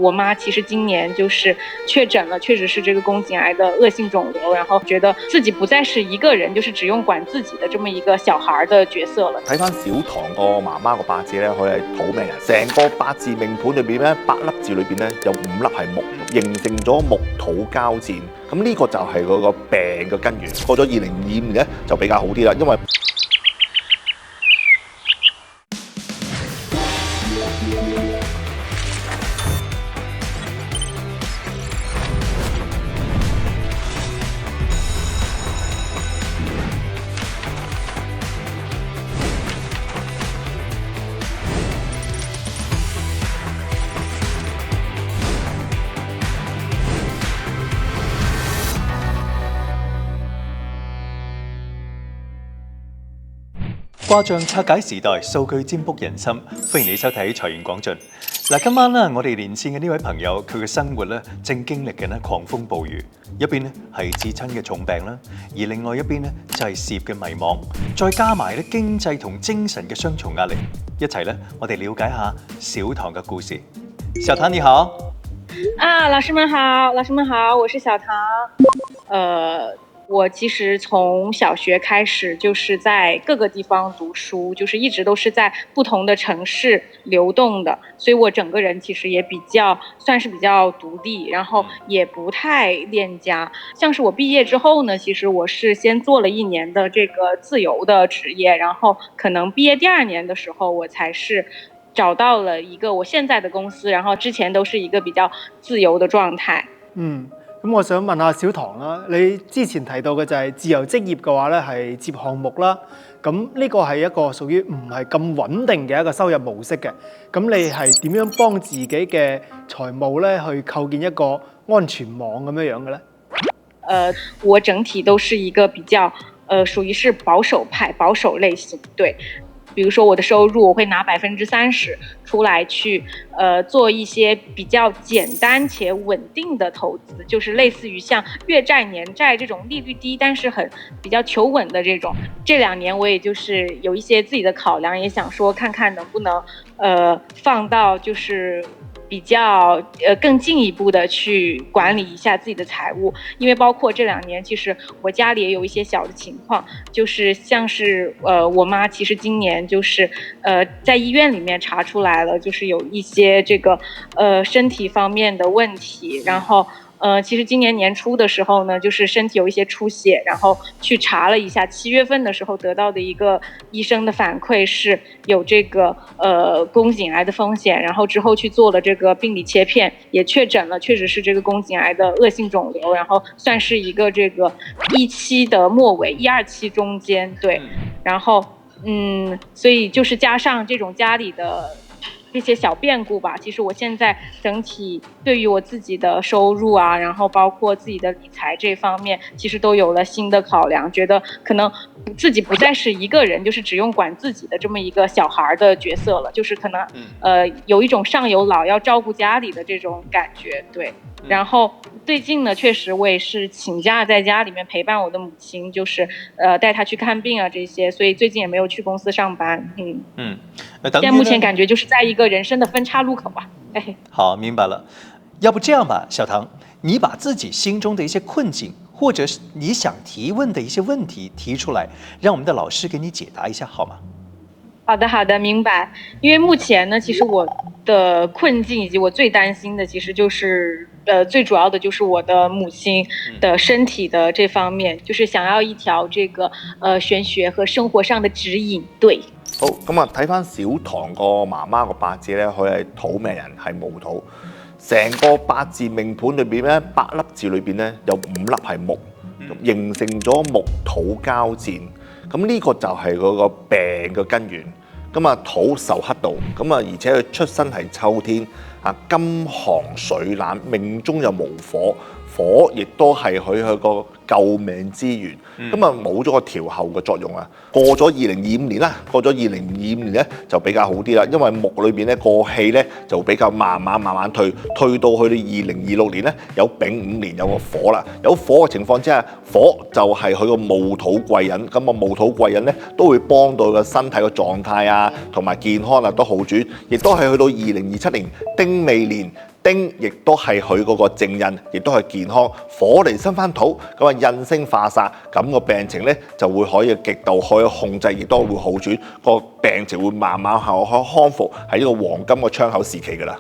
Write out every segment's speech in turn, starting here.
我妈其實今年就是確診了，確實是這個宮頸癌的惡性腫瘤，然後覺得自己不再是一個人，就是只用管自己的這麼一個小孩的角色了。睇翻小唐個媽媽個八字咧，佢係土命人，成個八字命盤裏邊咧，8粒字裏邊咧有5粒係木，形成咗木土交戰。咁呢個就係佢個病嘅根源。過咗2025年咧就比較好啲啦，因為卦象拆解時代，數據占卜人心。歡迎你收睇財源廣進。嗱，今晚咧，我哋連線嘅呢位朋友，佢嘅生活咧正經歷緊咧狂風暴雨，一邊咧係至親嘅重病啦，而另外一邊咧就係事業嘅迷茫，再加埋咧經濟同精神嘅雙重壓力，一齊咧我哋了解下小唐嘅故事。小唐你好。老師們好，老師們好，我是小唐。我其實從小學開始就是在各個地方讀書，就是一直都是在不同的城市流動的，所以我整個人其實也算是比較獨立，然後也不太戀家。像是我畢業之後呢，其實我是先做了1年的這個自由的職業，然後可能畢業第2年的時候，我才是找到了一個我現在的公司，然後之前都是一個比較自由的狀態。咁我想問下小唐啦，你之前提到嘅就係自由職業嘅話咧，係接項目啦。咁呢個係一個屬於唔係咁穩定嘅一個收入模式嘅。咁你係點樣幫自己嘅財務咧去構建一個安全網咁樣嘅咧？我整體都是一個比較屬於是保守派、保守類型，對。比如說我的收入，我會拿30%出來去，做一些比較簡單且穩定的投資，就是類似於像月債、年債這種利率低，但是比較求穩的這種。這2年我也就是有一些自己的考量，也想說看看能不能，放到就是比較更進一步的去管理一下自己的財務，因為包括這2年，其實我家裡也有一些小的情況，就是像是我媽其實今年就是在醫院裡面查出來了，就是有一些這個身體方面的問題，然後其實今年年初的時候呢，就是身體有一些出血，然後去查了一下，7月份的時候得到的一個醫生的反饋是有這個宮頸癌的風險，然後之後去做了這個病理切片，也確診了，確實是這個宮頸癌的惡性腫瘤，然後算是一個這個1期的末尾，1、2期中間，對，然後所以就是加上這種家裡的這些小變故吧，其實我現在整體對於我自己的收入啊，然後包括自己的理財這方面，其實都有了新的考量，覺得可能自己不再是一個人，就是只用管自己的這麼一個小孩的角色了，就是可能有一種上有老要照顧家裡的這種感覺，對。然後最近呢，確實我也是請假在家裡面陪伴我的母親，就是帶她去看病啊這些，所以最近也沒有去公司上班。現在目前感覺就是在一個人生的分岔路口吧。好，明白了。要不這樣吧，小唐，你把自己心中的一些困境，或者是你想提問的一些問題提出來，讓我們的老師給你解答一下，好嗎？好的，明白。因為目前呢，其實我的困境以及我最擔心的，其實就是最主要的就是我的母親的身體的這方面，就是想要一條這個玄學和生活上的指引。對。好，咁睇翻小唐個媽媽個八字咧，佢係土命人，係木土。成個八字命盤裏邊咧，8粒字裏邊咧有5粒係木，形成咗木土交戰。咁呢個就係佢個病嘅根源。土受克道，而且佢出身係秋天，金寒水冷，命中又無火，火亦都係佢個救命之源。冇咗個調候嘅作用啊。過咗2025年啦，過咗2025年咧就比較好啲啦，因為木裏邊咧個氣咧就比較慢慢退到去2026年咧有丙午年有個火啦，有火嘅情況之下，火就係佢個戊土貴人，戊土貴人咧都會幫到個身體嘅狀態啊同埋健康啊都好轉，亦都係去到2027年丁未年丁亦都係佢嗰個正印，亦都係健康。火嚟生翻土，咁啊印星化煞，咁個病情咧就會可以極度可以控制，亦都會好轉，個病情會慢慢康復，係一個黃金嘅窗口時期㗎啦。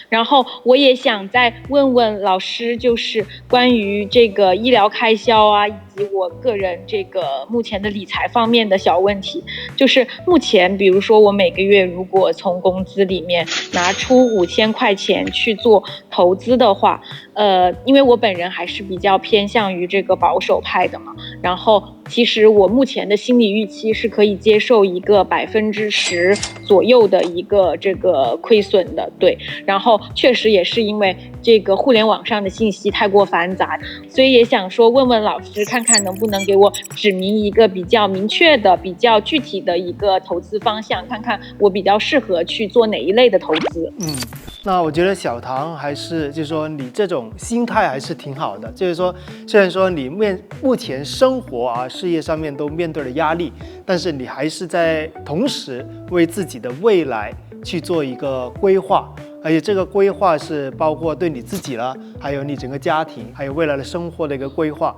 然后我也想再问问老师，就是关于这个医疗开销啊，以及我个人这个目前的理财方面的小问题。就是目前，比如说我每个月如果从工资里面拿出5000块钱去做投资的话，因为我本人还是比较偏向于这个保守派的嘛，然后其实我目前的心理预期是可以接受一个10%左右的一个这个亏损的，对，然后确实也是因为这个互联网上的信息太过繁杂，所以也想说问问老师，看看能不能给我指明一个比较明确的、比较具体的一个投资方向，看看我比较适合去做哪一类的投资。那我觉得小唐还是就是说你这种心态还是挺好的，就是说虽然说你目前生活啊、事业上面都面对了压力，但是你还是在同时为自己的未来去做一个规划。而且这个规划是包括对你自己了，还有你整个家庭，还有未来的生活的一个规划。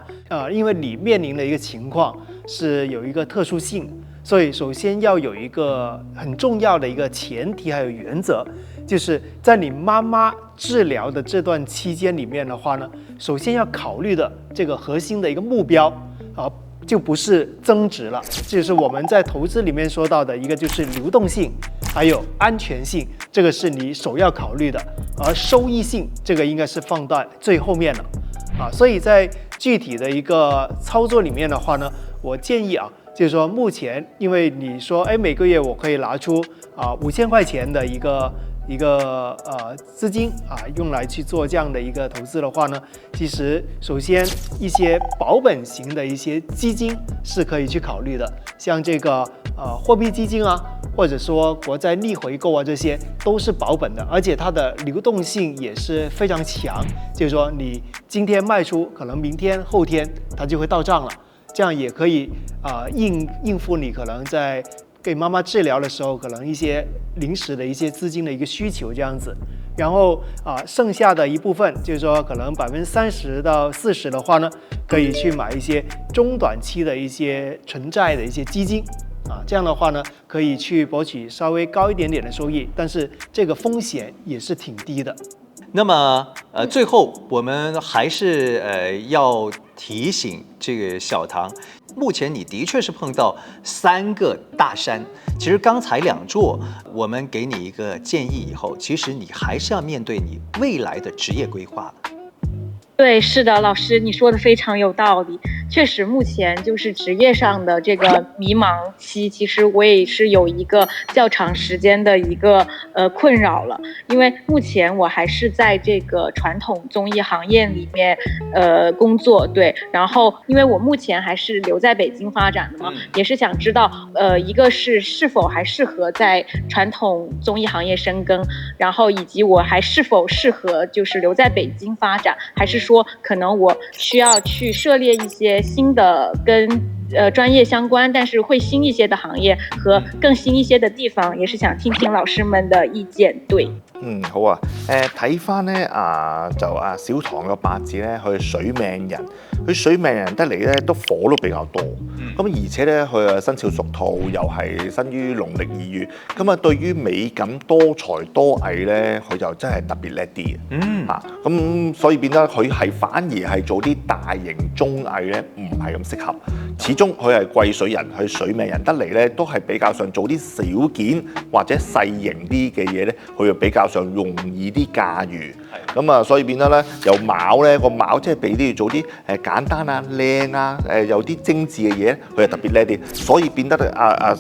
因为你面临的一个情况是有一个特殊性，所以首先要有一个很重要的一个前提还有原则，就是在你妈妈治疗的这段期间里面的话呢，首先要考虑的这个核心的一个目标就不是增值了，就是我们在投资里面说到的一个就是流动性，还有安全性，这个是你首要考虑的，而收益性这个应该是放在最后面了所以在具体的一个操作里面的话呢，我建议就是说目前因为你说每个月我可以拿出5000块钱的一个资金用来去做这样的一个投资的话呢，其实首先一些保本型的一些基金是可以去考虑的，像这个货币基金或者说国债逆回购这些都是保本的，而且它的流动性也是非常强，就是说你今天卖出，可能明天后天它就会到账了，这样也可以应付你可能在给妈妈治疗的时候，可能一些临时的一些资金的一个需求这样子。然后剩下的一部分就是说可能30%到40%的话呢，可以去买一些中短期的一些纯债的一些基金这样的话呢，可以去博取稍微高一点点的收益，但是这个风险也是挺低的。那么最后我们还是要提醒这个小唐，目前你的确是碰到3个大山，其实刚才2座我们给你一个建议以后，其实你还是要面对你未来的职业规划。对，是的，老师你说的非常有道理。确实，目前就是职业上的这个迷茫期，其实我也是有一个较长时间的一个困扰了。因为目前我还是在这个传统综艺行业里面工作，对。然后，因为我目前还是留在北京发展的嘛，也是想知道一个是否还适合在传统综艺行业深耕，然后以及我还是否适合就是留在北京发展，还是说可能我需要去涉猎一些新的跟专业相關，但是會新一些的行業和更新一些的地方，也是想聽聽老師們的意見。對，好啊。睇翻咧就小唐嘅八字咧，佢係水命人，佢水命人得嚟咧都火都比較多。咁而且咧佢生肖屬兔，又係生於農曆2月，咁對於美感多才多藝咧，佢就真係特別叻啲嘅。咁所以變得佢係反而係做啲大型綜藝咧，唔係咁適合。始終佢係癸水人，佢水命人得嚟咧，都係比較上做啲小件或者細型啲嘅嘢咧，佢就比較上容易啲駕馭。咁所以變得咧，由卯咧個卯即係俾啲做啲簡單靚有啲精緻嘅嘢咧，佢係特別叻啲。所以變得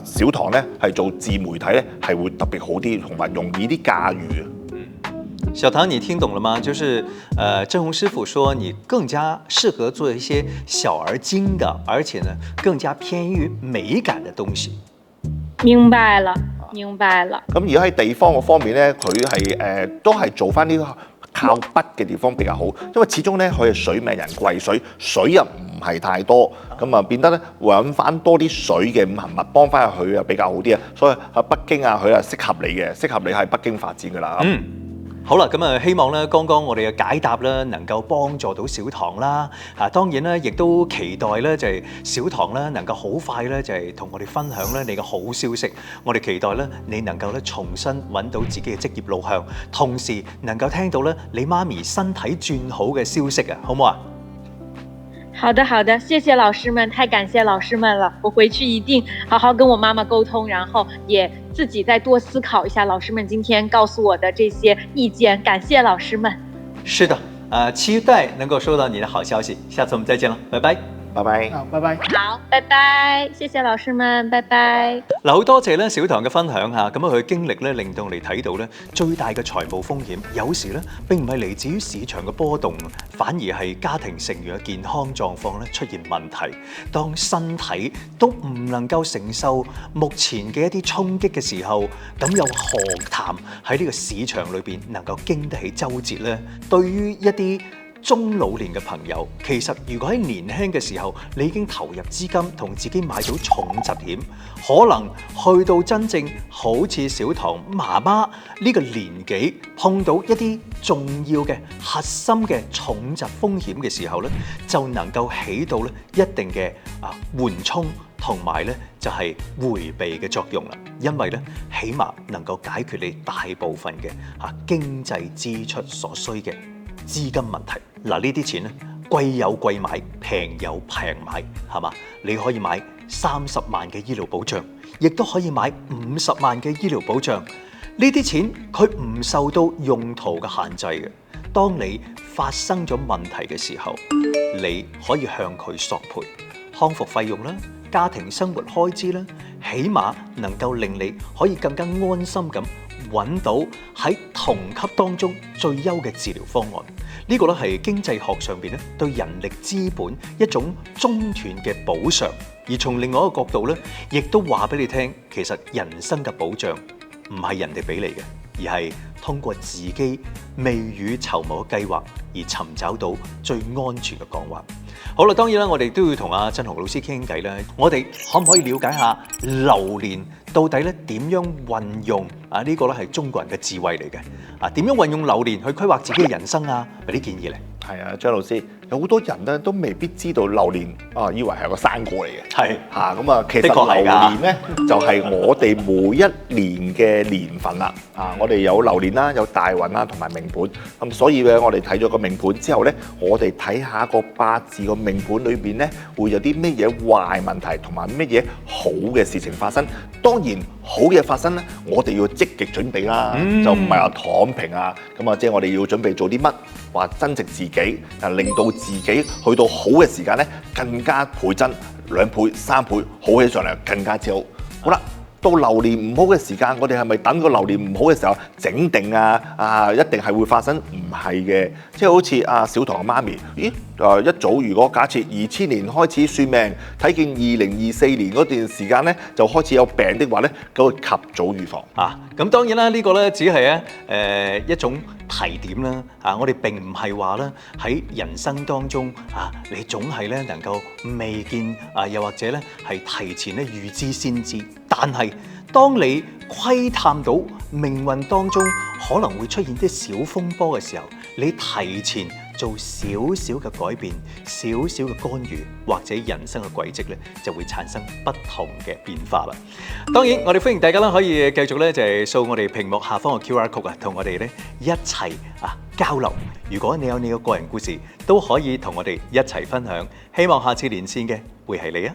小唐咧係做自媒體咧係會特別好啲，同埋容易啲駕馭嘅。小唐，你聽懂了嗎？就是鄭弘師傅說你更加適合做一些小而精的，而且呢更加偏於美感的東西。明白了，明白了。咁而家喺地方嗰方面咧，佢係都係做翻啲靠筆嘅地方比較好，因為始終咧佢係水命人癸水，水又唔係太多，咁變得咧揾翻多啲水嘅五行物幫翻佢比較好啲啊。所以喺北京佢係適合你嘅，適合你喺北京發展噶啦。好啦，咁希望咧，剛剛我哋嘅解答咧，能夠幫助到小唐啦。當然咧，亦都期待咧，就係小唐咧，能夠好快咧，就係同我哋分享咧你嘅好消息。我哋期待咧，你能夠咧重新揾到自己嘅職業路向，同時能夠聽到咧你媽咪身體轉好嘅消息啊，好唔好啊？好的，好的，謝謝老師們，太感謝老師們了。我回去一定好好跟我媽媽溝通，然後也自己再多思考一下老師們今天告訴我的這些意見。感謝老師們。是的，期待能夠收到你的好消息。下次我們再見了，拜拜。拜拜。好，拜拜。好，拜拜，謝謝老師們，拜拜。嗱，好多謝咧小唐嘅分享嚇，咁佢嘅經歷咧令到我哋睇到咧最大嘅財務風險，有時咧並唔係嚟自於市場嘅波動，反而係家庭成員嘅健康狀況咧出現問題。當身體都唔能夠承受目前嘅一啲衝擊嘅時候，咁又何談喺呢個市場裏邊能夠經得起周折呢？對於一啲中老年嘅朋友，其實如果喺年輕嘅時候，你已經投入資金同自己買到重疾險，可能去到真正好似小唐媽媽呢個年紀碰到一啲重要嘅核心嘅重疾風險嘅時候咧，就能夠起到咧一定嘅緩衝同埋咧就係迴避嘅作用啦。因為咧起碼能夠解決你大部分嘅經濟支出所需嘅資金問題。嗱，呢啲錢咧貴有貴買，平有平買，係嘛？你可以買30萬嘅醫療保障，亦都可以買50萬嘅醫療保障。呢啲錢佢唔受到用途嘅限制嘅。當你發生咗問題嘅時候，你可以向佢索賠康復費用啦、家庭生活開支啦，起碼能夠令你可以更加安心咁揾到喺同級當中最優嘅治療方案。呢個咧係經濟學上邊咧對人力資本一種中斷嘅補償，而從另外一個角度咧，亦都話俾你聽，其實人生嘅保障唔係人哋俾你嘅，而係通過自己未雨綢繆嘅計劃而尋找到最安全嘅港灣。好啦，當然啦，我哋都要同阿振雄老師傾偈啦。我哋可唔可以了解下流年到底咧點樣運用呢個咧係中國人嘅智慧嚟嘅點樣運用流年去規劃自己嘅人生啊？有啲建議咧。係啊，張老師，有好多人咧都未必知道流年以為係個生果嚟嘅。係咁啊，其實流年咧就係我哋每一年嘅年份啦。我哋有流年啦，有大運啦，同埋命盤。咁所以咧，我哋睇咗個命盤之後咧，我哋睇下個八字個命盤裏邊咧會有啲咩嘢壞問題，同埋乜嘢好嘅事情發生。當然好嘢發生咧，我哋要積極準備啦，就唔係話躺平啊。咁即係我哋要準備做啲乜，話增值自己，令到自己去到好嘅時間咧，更加倍增2倍、3倍，好起上嚟更加之好。好啦，到流年唔好嘅時間，我哋係咪等個流年唔好嘅時候整定一定係會發生？唔係嘅，即係好似小唐嘅媽咪，一早如果假設2000年開始算命，睇見2024年嗰段時間咧就開始有病的話咧，咁會及早預防。咁當然啦，呢個咧只係一種提點啦。我哋並唔係話咧喺人生當中你總係咧能夠未見又或者咧係提前咧預知先知。但係當你窺探到命運當中可能會出現啲小風波嘅時候，你提前做少少嘅改變、少少嘅干預，或者人生嘅軌跡咧就會產生不同嘅變化啦。當然，我哋歡迎大家啦，可以繼續咧就係掃我哋屏幕下方嘅 QR code 同我哋咧一齊交流。如果你有你嘅個人故事，都可以同我哋一齊分享。希望下次連線嘅會係你啊！